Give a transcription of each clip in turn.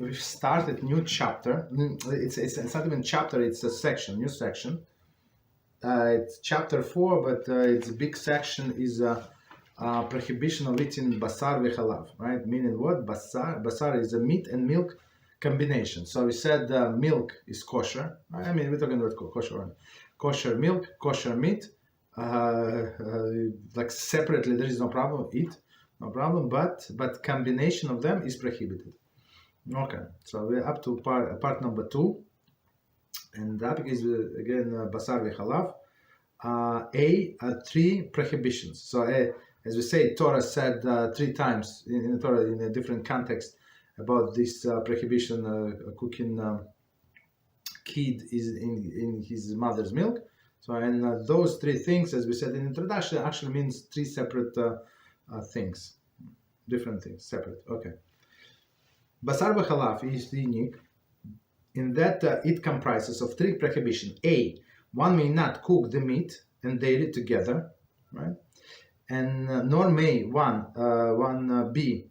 we've started new chapter. It's not even chapter, it's a section, new section. It's chapter 4, but its big section is prohibition of eating basar v'chalav, right? Meaning what? Basar is a meat and milk combination. So we said milk is kosher. Right? I mean, we're talking about kosher milk, kosher meat. Like separately, there is no problem. Eat, no problem. But combination of them is prohibited. Okay, so we're up to part number 2, and that is again basar v'chalav. 3 prohibitions. So as we say, Torah said 3 times in Torah in a different context about this prohibition, cooking kid is in his mother's milk. So and those 3 things, as we said in introduction, actually means 3 separate things, different things, separate. Okay. Basar v'chalav is unique in that it comprises of 3 prohibitions. One may not cook the meat and dairy together, right? And nor may one B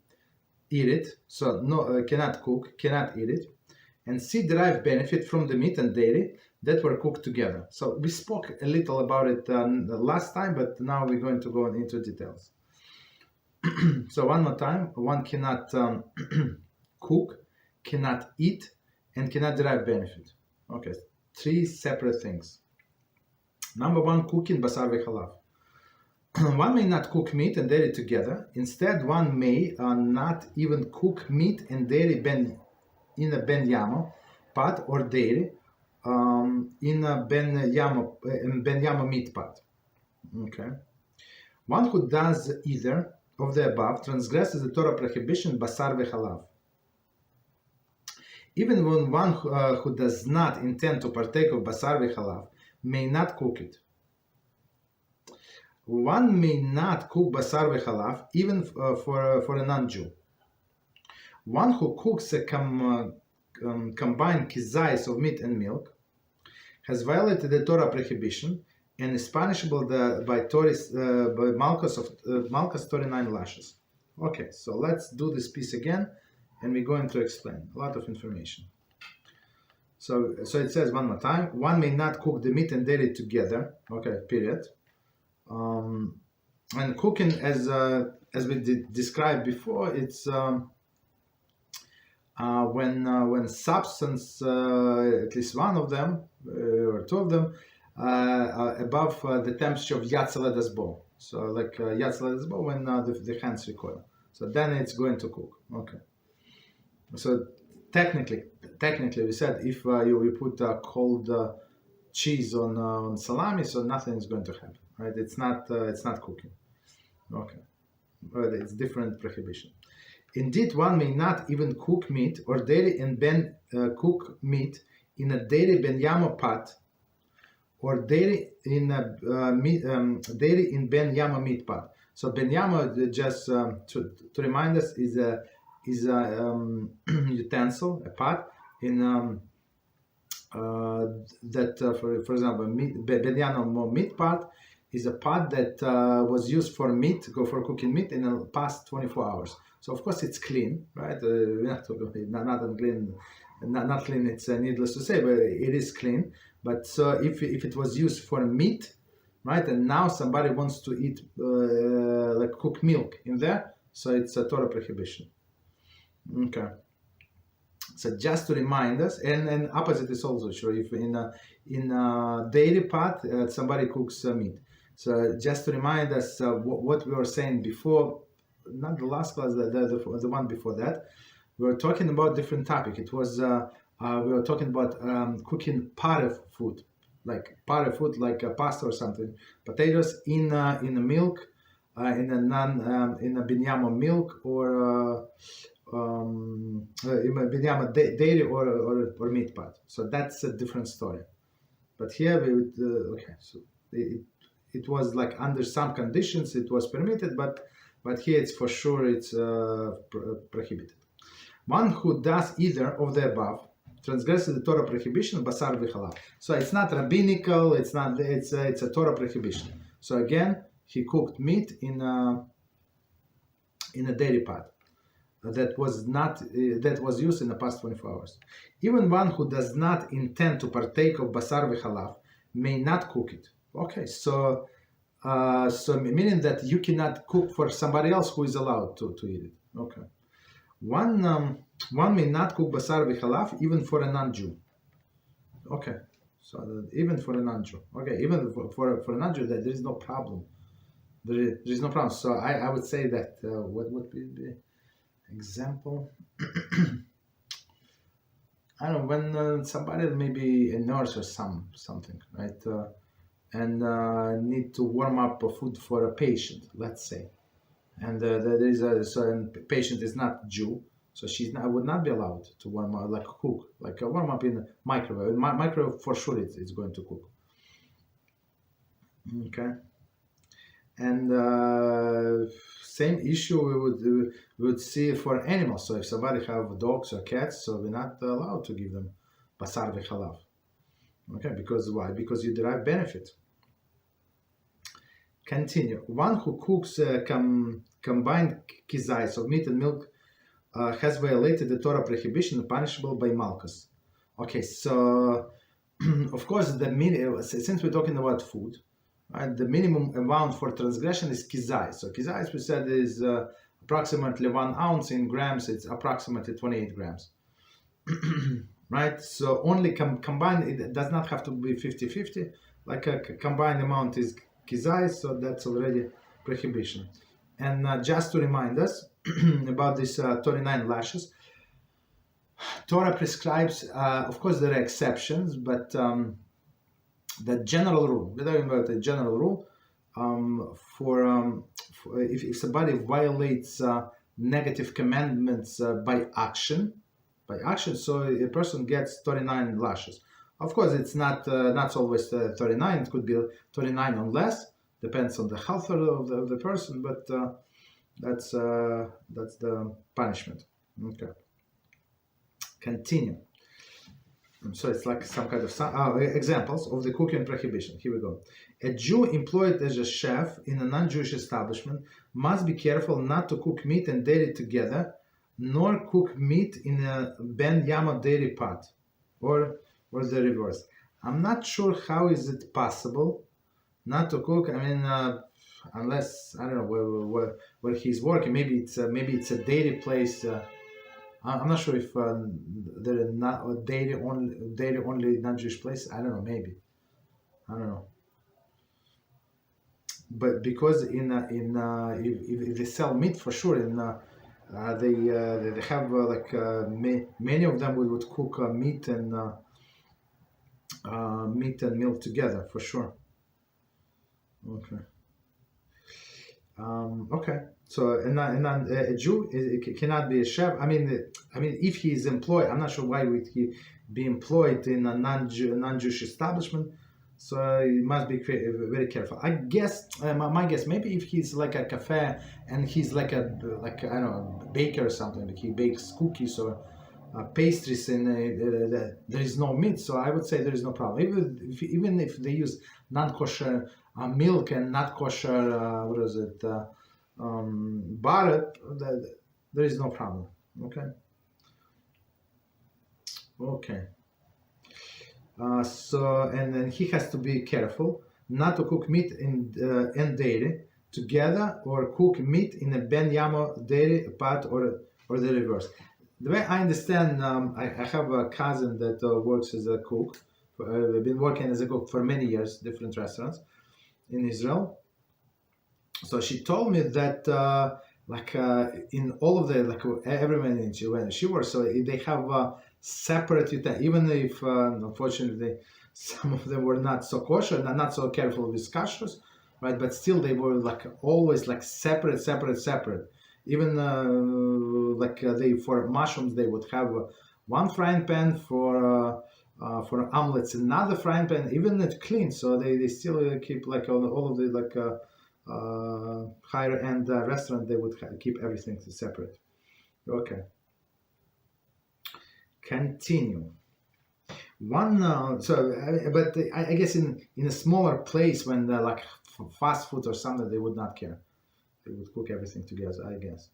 eat it, so no cannot cook, cannot eat it, and C derive benefit from the meat and dairy that were cooked together. So we spoke a little about it last time, but now we're going to go into details. So one more time, one cannot cook, cannot eat, and cannot derive benefit. Okay, 3 separate things. Number 1, cooking basar v'chalav. One may not cook meat and dairy together. Instead, one may not even cook meat and dairy in a ben yamo pot or dairy in a ben yamo meat pot. Okay. One who does either of the above transgresses the Torah prohibition basar v'chalav. Even when one who does not intend to partake of basar v'chalav may not cook it. One may not cook basar v'chalav even for a non-Jew. One who cooks a combined kizayis of meat and milk has violated the Torah prohibition and is punishable by Malchus 39 lashes. Okay, so let's do this piece again, and we're going to explain a lot of information. So it says one more time, one may not cook the meat and dairy together. Okay, period. And cooking, as we described before, it's when substance, at least one of them or 2 of them, above the temperature of Yatzel Dasbo. So like Yatzel Dasbo when the hands recoil. So then it's going to cook. Okay. So technically, we said if you put cold cheese on salami, so nothing is going to happen, right? It's not cooking. Okay, it's different prohibition. Indeed, one may not even cook meat or dairy and cook meat in a dairy ben yamo pot or dairy in dairy in ben yamo meat pot. So ben yamo, just to remind us, is a utensil, a pot in that for example ben yamo meat pot is a pot that was used for cooking meat in the past 24 hours. So of course it's clean, right? Not clean. It's needless to say, but it is clean. But so if it was used for meat, right, and now somebody wants to eat like cook milk in there, so it's a Torah prohibition. Okay. So just to remind us, and opposite is also true. If in a dairy pot somebody cooks meat. So just to remind us what we were saying before, not the last class, the one before that, we were talking about different topic. It was we were talking about cooking pareve food, like pasta or something, potatoes in a milk, in a binyama milk or in a binyama dairy or meat pot. So that's a different story. But here we would okay. So it was like under some conditions it was permitted, but here it's for sure it's prohibited. One who does either of the above transgresses the Torah prohibition basar v'chalav. So it's not rabbinical. It's a Torah prohibition. So again, he cooked meat in a dairy pot. that was used in the past 24 hours. Even one who does not intend to partake of basar v'chalav may not cook it. Okay, so meaning that you cannot cook for somebody else who is allowed to eat it. Okay, one may not cook basar v'chalav even for a non-Jew. Okay, so even for a non-Jew. Okay, even for a non-Jew, there is no problem. There is no problem. So I would say that what would be the example? I don't know, when somebody, maybe a nurse or something, right? And need to warm up food for a patient, let's say, and there is a certain patient is not Jew, so would not be allowed to warm up, like cook, like warm up in a microwave. Microwave for sure it's going to cook. Okay, and same issue we would see for animals. So if somebody have dogs or cats, so we're not allowed to give them basar v'chalav. Okay, because why? Because you derive benefit. Continue. One who cooks combined kizayis of meat and milk has violated the Torah prohibition, punishable by malchus. Okay, so of course since we're talking about food, right, the minimum amount for transgression is kizayis. So kizayis, we said, is approximately 1 ounce. In grams, it's approximately 28 grams. Right, so only combined, it does not have to be 50-50, like a combined amount is kizayis, so that's already prohibition. And just to remind us about this 39 lashes, Torah prescribes, of course there are exceptions, but the general rule, we're talking about the general rule, for if somebody violates negative commandments by action, so a person gets 39 lashes. Of course, it's not always 39. It could be 39 or less. Depends on the health of the person, but that's the punishment. Okay. Continue. So it's like some kind of examples of the cooking prohibition. Here we go. A Jew employed as a chef in a non-Jewish establishment must be careful not to cook meat and dairy together, nor cook meat in a ben yama dairy pot, or the reverse. I'm not sure how is it possible not to cook. I mean, unless I don't know where he's working. Maybe it's a dairy place. I'm not sure if there are not dairy only non-Jewish place. I don't know. Maybe I don't know. But because if they sell meat, for sure, they have many of them would cook meat and milk together, for sure. Okay. Okay. So a Jew cannot be a chef. I mean, if he is employed, I'm not sure why would he be employed in a non-Jewish establishment. So he must be very careful. I guess my guess, maybe if he's like a cafe and he's like I don't know, a baker or something, like he bakes cookies or pastries, and there is no meat. So I would say there is no problem. Even if they use non-kosher milk and not kosher butter, there is no problem. Okay. Okay. And then he has to be careful not to cook meat and dairy together, or cook meat in a ben yama dairy pot, or the reverse. The way I understand, I have a cousin that works as a cook. I've been working as a cook for many years, different restaurants in Israel. So she told me that in all of the everyone when she works, so they have separate utensils, even if unfortunately some of them were not so kosher, not so careful with kashrut, right? But still they were always separate. Even they for mushrooms they would have one frying pan, for omelets another frying pan, even not clean. So they still keep all of the higher end restaurant, they would keep everything separate. Okay. Continue. But I guess in a smaller place, when fast food or something, they would not care. They would cook everything together, I guess.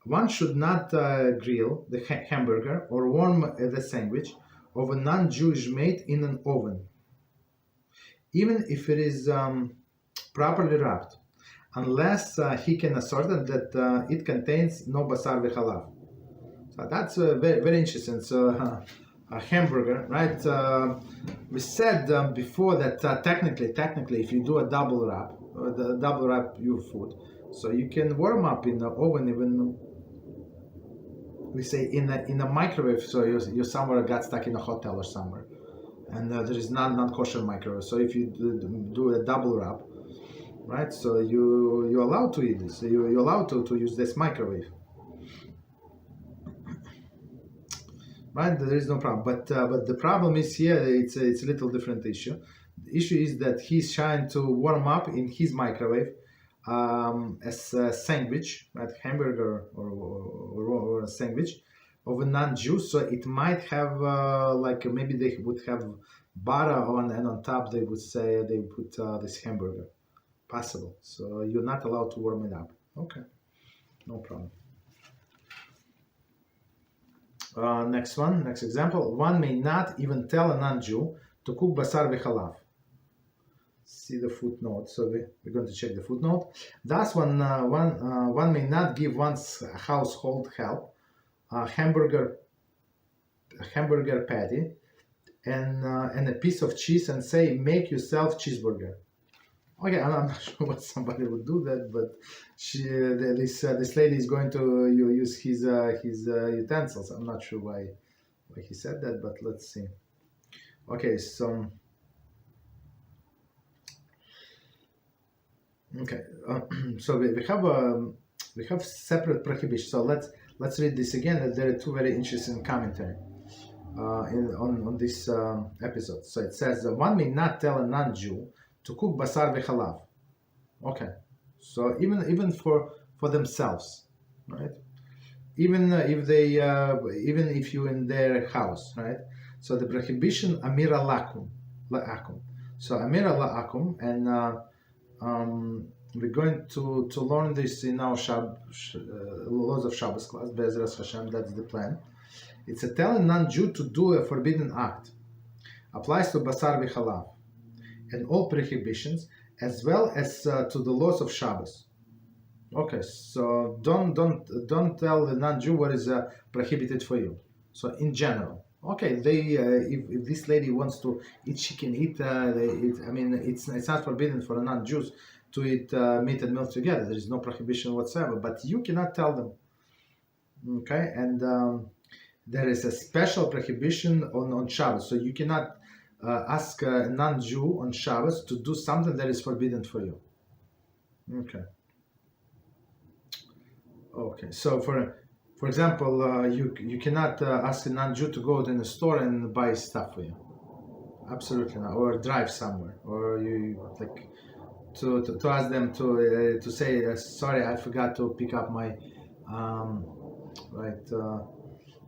One should not grill the hamburger or warm the sandwich of a non-Jewish made in an oven, even if it is properly wrapped, unless he can assert that it contains no basar v'chalav. So that's very, very interesting. So a hamburger, right? We said before that technically, if you do a double wrap your food, so you can warm up in the oven, even we say in a microwave. So you somewhere got stuck in a hotel or somewhere, and there is non-kosher microwave. So if you do a double wrap, right? So you're allowed to eat this. You're allowed to use this microwave. Right, there is no problem, but the problem is here. It's a little different issue. The issue is that he's trying to warm up in his microwave as a sandwich, right, hamburger or a sandwich of a non-Jew. So it might have like maybe they would have butter on, and on top they would say they put this hamburger. Possible. So you're not allowed to warm it up. Okay, no problem. Next example. One may not even tell a non-Jew to cook basar v'chalav. See the footnote. So we're going to check the footnote. Thus, one may not give one's household help a hamburger patty and a piece of cheese and say, make yourself cheeseburger. Okay, I'm not sure what somebody would do that, but this lady is going to use his utensils. I'm not sure why he said that, but let's see. Okay, so so we have separate prohibition. So let's read this again. There are two very interesting commentary on this episode. So it says one may not tell a non-Jew to cook basar v'chalav. Okay, so even for themselves, right? Even if you're in their house, right? So the prohibition amira la'akum. So amira la'akum, and we're going to learn this in our laws of Shabbos class. Beezrat HaShem, that's the plan. It's a telling non-Jew to do a forbidden act. Applies to basar v'chalav and all prohibitions, as well as to the laws of Shabbos. Okay, so don't tell the non-Jew what is prohibited for you. So in general, okay, they if this lady wants to eat, she can eat. I mean, it's not forbidden for a non-Jews to eat meat and milk together. There is no prohibition whatsoever. But you cannot tell them. Okay, and there is a special prohibition on Shabbos. So you cannot ask a non-Jew on Shabbos to do something that is forbidden for you. Okay. So for example, you cannot ask a non-Jew to go in the store and buy stuff for you. Absolutely not. Or drive somewhere, or you like to ask them to say sorry, I forgot to pick up my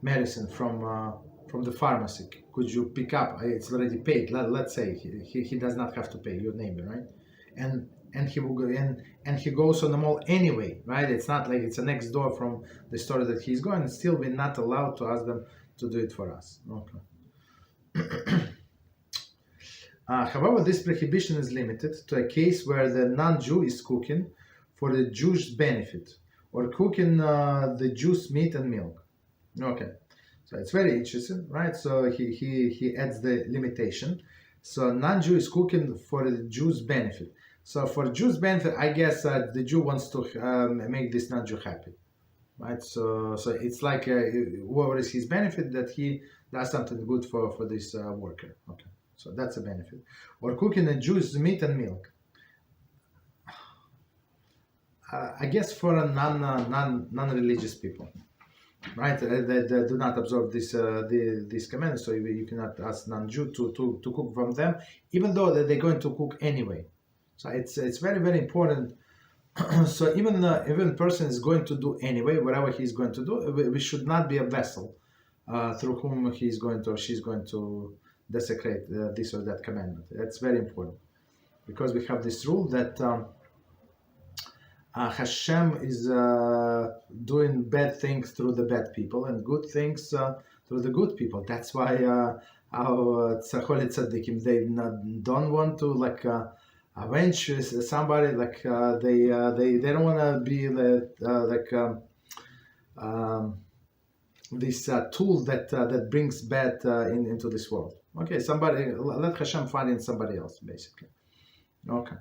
medicine from the pharmacy. Could you pick up? It's already paid. Let's say he does not have to pay, your neighbor, right? And he will go in, and he goes on the mall anyway, right? It's not like it's a next door from the store that he's going. Still, we're not allowed to ask them to do it for us. Okay. However, this prohibition is limited to a case where the non-Jew is cooking for the Jew's benefit, or cooking the Jew's meat and milk. Okay. So it's very interesting, right? So he adds the limitation. So non-Jew is cooking for the Jew's benefit. So for Jew's benefit, I guess the Jew wants to make this non-Jew happy, right? So it's like whoever is his benefit, that he does something good for this worker. Okay, so that's a benefit. Or cooking a Jew's meat and milk. I guess for a non-religious people. Right, they do not observe these commands, so you cannot ask non-Jew to cook from them, even though they're going to cook anyway. So it's very, very important. So even person is going to do anyway, whatever he's going to do, we should not be a vessel through whom he's going to or she's going to desecrate this or that commandment. That's very important, because we have this rule that Hashem is doing bad things through the bad people and good things through the good people. That's why our Tzacholi Tzaddikim, they don't want to avenge somebody. They don't want to be this tool that brings bad into this world. Okay, somebody, let Hashem find in somebody else, basically. Okay.